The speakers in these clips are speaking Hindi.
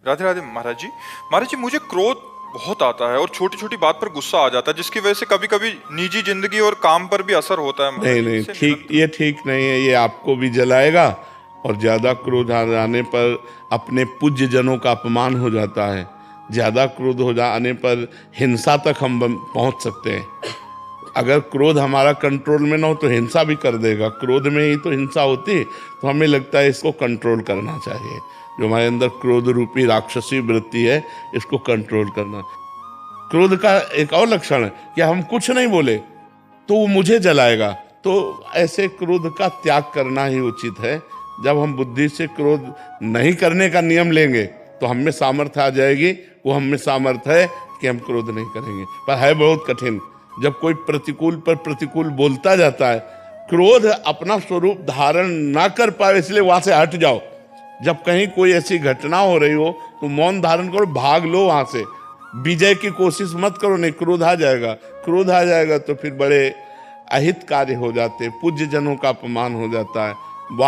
राधे राधे महाराज जी। महाराज जी, मुझे क्रोध बहुत आता है और छोटी छोटी बात पर गुस्सा आ जाता है, जिसकी वजह से कभी कभी निजी जिंदगी और काम पर भी असर होता है महाराज नहीं जी। नहीं, इससे ठीक, निरंतर ये ठीक नहीं है। ये आपको भी जलाएगा और ज्यादा क्रोध आ जाने पर अपने पूज्य जनों का अपमान हो जाता है। ज्यादा क्रोध हो जाने पर हिंसा तक हम पहुंच सकते हैं। अगर क्रोध हमारा कंट्रोल में ना हो तो हिंसा भी कर देगा। क्रोध में ही तो हिंसा होती है। तो हमें लगता है इसको कंट्रोल करना चाहिए। जो हमारे अंदर क्रोध रूपी राक्षसी वृत्ति है, इसको कंट्रोल करना। क्रोध का एक और लक्षण है कि हम कुछ नहीं बोले तो वो मुझे जलाएगा। तो ऐसे क्रोध का त्याग करना ही उचित है। जब हम बुद्धि से क्रोध नहीं करने का नियम लेंगे तो हम में सामर्थ्य आ जाएगी। वो हम में सामर्थ्य है कि हम क्रोध नहीं करेंगे, पर है बहुत कठिन। जब कोई प्रतिकूल पर प्रतिकूल बोलता जाता है, क्रोध अपना स्वरूप धारण ना कर पाए, इसलिए वहां से हट जाओ। जब कहीं कोई ऐसी घटना हो रही हो तो मौन धारण करो, भाग लो वहां से। विजय की कोशिश मत करो, नहीं क्रोध आ जाएगा। क्रोध आ जाएगा तो फिर बड़े अहित कार्य हो जाते हैं, पूज्य जनों का अपमान हो जाता है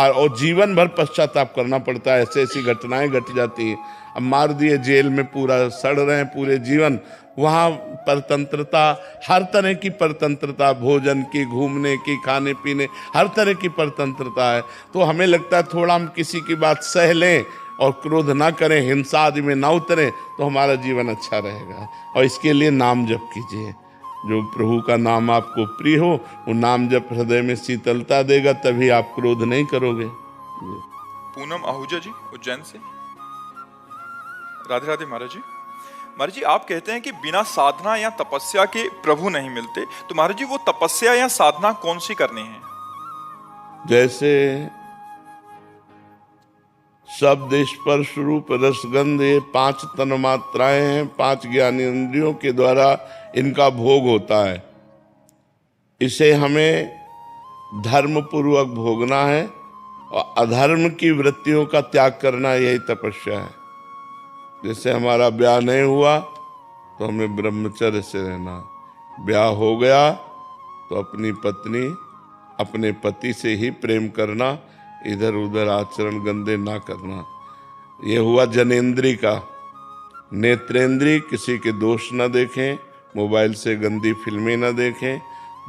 और जीवन भर पश्चाताप करना पड़ता है। ऐसी ऐसी घटनाएं घट जाती हैं। अब मार दिए, जेल में पूरा सड़ रहे हैं पूरे जीवन। वहाँ परतंत्रता, हर तरह की परतंत्रता, भोजन की, घूमने की, खाने पीने, हर तरह की परतंत्रता है। तो हमें लगता है थोड़ा हम किसी की बात सह लें और क्रोध ना करें, हिंसा आदि में ना उतरें, तो हमारा जीवन अच्छा रहेगा। और इसके लिए नाम जप कीजिए। जो प्रभु का नाम आपको प्रिय हो, वो नाम जप हृदय में शीतलता देगा, तभी आप क्रोध नहीं करोगे। पूनम आहूजा जी, उज्जैन से। राधे राधे महाराज जी। महाराज जी, आप कहते हैं कि बिना साधना या तपस्या के प्रभु नहीं मिलते, तो महाराज जी वो तपस्या या साधना कौन सी करनी है? जैसे शब्द, स्पर्श, रूप, रसगंध, ये 5 तन्मात्राएं हैं, 5 ज्ञानेंद्रियों के द्वारा इनका भोग होता है। इसे हमें धर्म पूर्वक भोगना है और अधर्म की वृत्तियों का त्याग करना, यही तपस्या है। जैसे हमारा ब्याह नहीं हुआ तो हमें ब्रह्मचर्य से रहना। ब्याह हो गया तो अपनी पत्नी, अपने पति से ही प्रेम करना, इधर उधर आचरण गंदे ना करना। ये हुआ जनेंद्री का। नेत्रेंद्री, किसी के दोष न देखें, मोबाइल से गंदी फिल्में न देखें,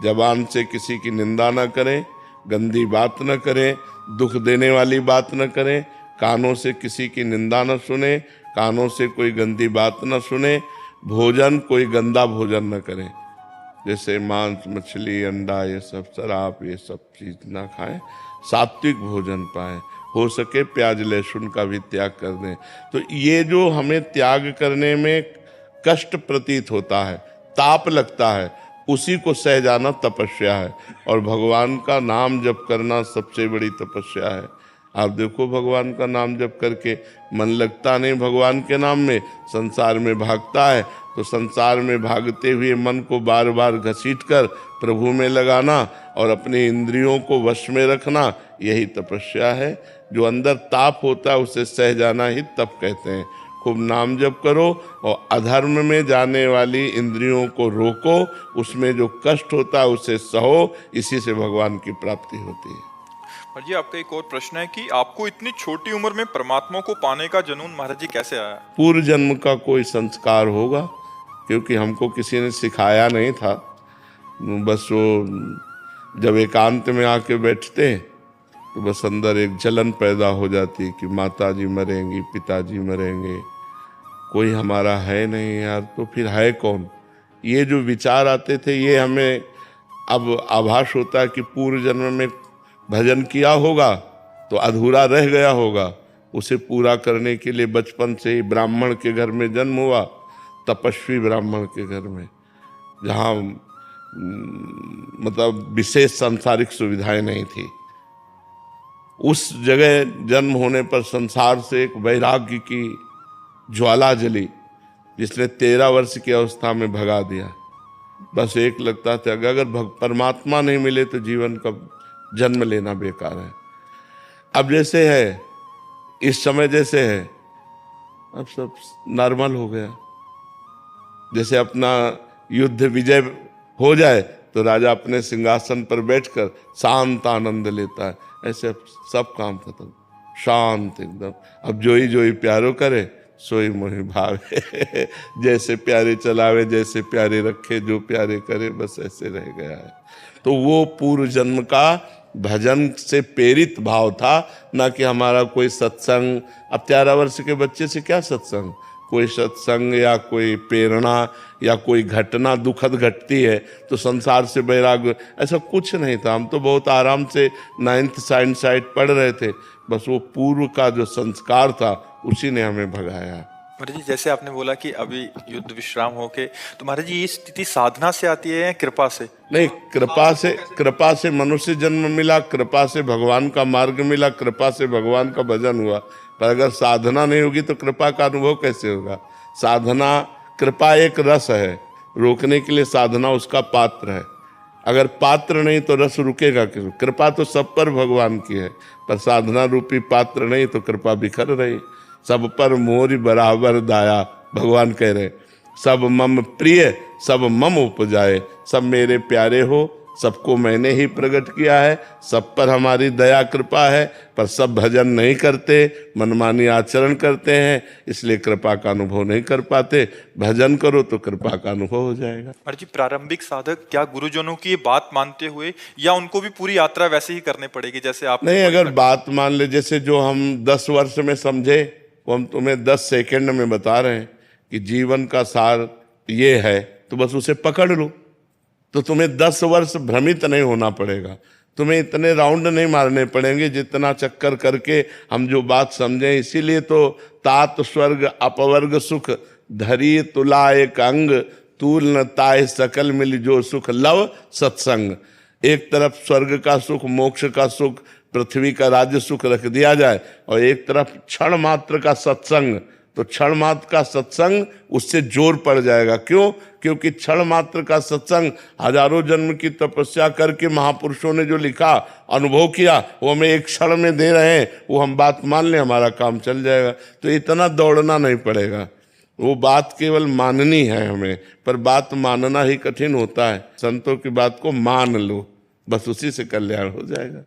जबान से किसी की निंदा न करें, गंदी बात न करें, दुख देने वाली बात न करें, कानों से किसी की निंदा न सुने, कानों से कोई गंदी बात न सुने, भोजन कोई गंदा भोजन न करें। जैसे मांस, मछली, अंडा, ये सब, शराब, ये सब चीज ना खाएं, सात्विक भोजन पाएं। हो सके प्याज लहसुन का भी त्याग कर दें। तो ये जो हमें त्याग करने में कष्ट प्रतीत होता है, ताप लगता है, उसी को सह जाना तपस्या है। और भगवान का नाम जप करना सबसे बड़ी तपस्या है। आप देखो, भगवान का नाम जप करके मन लगता नहीं भगवान के नाम में, संसार में भागता है। तो संसार में भागते हुए मन को बार बार घसीट कर प्रभु में लगाना और अपने इंद्रियों को वश में रखना, यही तपस्या है। जो अंदर ताप होता है उसे सह जाना ही तप कहते हैं। खूब नाम जप करो और अधर्म में जाने वाली इंद्रियों को रोको, उसमें जो कष्ट होता है उसे सहो, इसी से भगवान की प्राप्ति होती है। महाराज जी, आपका एक और प्रश्न है कि आपको इतनी छोटी उम्र में परमात्मा को पाने का जुनून महाराज जी कैसे आया? पूर्व जन्म का कोई संस्कार होगा, क्योंकि हमको किसी ने सिखाया नहीं था। बस वो जब एकांत में आके बैठते तो बस अंदर एक जलन पैदा हो जाती कि माताजी मरेंगी, पिताजी मरेंगे, कोई हमारा है नहीं यार, तो फिर है कौन। ये जो विचार आते थे, ये हमें अब आभास होता है कि पूर्व जन्म में भजन किया होगा तो अधूरा रह गया होगा। उसे पूरा करने के लिए बचपन से ही ब्राह्मण के घर में जन्म हुआ, तपस्वी ब्राह्मण के घर में, जहाँ मतलब विशेष सांसारिक सुविधाएं नहीं थी। उस जगह जन्म होने पर संसार से एक वैराग्य की ज्वाला जली, जिसने 13 वर्ष की अवस्था में भगा दिया। बस एक लगता था कि अगर परमात्मा नहीं मिले तो जीवन का जन्म लेना बेकार है। अब जैसे है, इस समय जैसे है, अब सब नॉर्मल हो गया। जैसे अपना युद्ध विजय हो जाए तो राजा अपने सिंहासन पर बैठकर शांत आनंद लेता है। ऐसे अब सब काम खत्म, शांत एकदम। अब जोई जोई प्यारो करे सोई मोहि भावे। जैसे प्यारे चलावे जैसे प्यारे रखे, जो प्यारे करे बस ऐसे रह गया है। तो वो पूर्व जन्म का भजन से प्रेरित भाव था, ना कि हमारा कोई सत्संग। अब 13 वर्ष के बच्चे से क्या सत्संग, कोई सत्संग या कोई प्रेरणा या कोई घटना दुखद घटती है तो संसार से वैराग्य, ऐसा कुछ नहीं था। हम तो बहुत आराम से 9th साइंस साइड पढ़ रहे थे, बस वो पूर्व का जो संस्कार था उसी ने हमें भगाया। महाराज जी, जैसे आपने बोला कि अभी युद्ध विश्राम होके, तो महाराज जी ये स्थिति साधना से आती है या कृपा से? नहीं, कृपा से मनुष्य जन्म मिला, कृपा से भगवान का मार्ग मिला, कृपा से भगवान का भजन हुआ। पर अगर साधना नहीं होगी तो कृपा का अनुभव कैसे होगा? साधना, कृपा एक रस है, रोकने के लिए साधना उसका पात्र है। अगर पात्र नहीं तो रस रुकेगा क्यों? कृपा तो सब पर भगवान की है, पर साधना रूपी पात्र नहीं तो कृपा बिखर रही। सब पर मोरी बराबर दाया, भगवान कह रहे सब मम प्रिय सब मम उपजाए। सब मेरे प्यारे हो, सबको मैंने ही प्रकट किया है, सब पर हमारी दया कृपा है। पर सब भजन नहीं करते, मनमानी आचरण करते हैं, इसलिए कृपा का अनुभव नहीं कर पाते। भजन करो तो कृपा का अनुभव हो जाएगा। महाराज जी, प्रारंभिक साधक क्या गुरुजनों की ये बात मानते हुए, या उनको भी पूरी यात्रा वैसे ही करनी पड़ेगी जैसे आप? नहीं, अगर बात मान ले, जैसे जो हम 10 वर्ष में समझे वो हम तुम्हें 10 सेकंड में बता रहे हैं कि जीवन का सार ये है, तो बस उसे पकड़ लो। तो तुम्हें 10 वर्ष भ्रमित नहीं होना पड़ेगा, तुम्हें इतने राउंड नहीं मारने पड़ेंगे जितना चक्कर करके हम जो बात समझें। इसीलिए तो तात स्वर्ग अपवर्ग सुख धरी तुला एक अंग, तूल न ताय सकल मिल जो सुख लव सत्संग। एक तरफ स्वर्ग का सुख, मोक्ष का सुख, पृथ्वी का राज्य सुख रख दिया जाए, और एक तरफ क्षण मात्र का सत्संग, तो क्षण मात्र का सत्संग उससे जोर पड़ जाएगा। क्यों? क्योंकि क्षण मात्र का सत्संग हजारों जन्म की तपस्या करके महापुरुषों ने जो लिखा, अनुभव किया, वो हमें एक क्षण में दे रहे हैं, वो हम बात मान लें, हमारा काम चल जाएगा। तो इतना दौड़ना नहीं पड़ेगा, वो बात केवल माननी है हमें। पर बात मानना ही कठिन होता है। संतों की बात को मान लो, बस उसी से कल्याण हो जाएगा।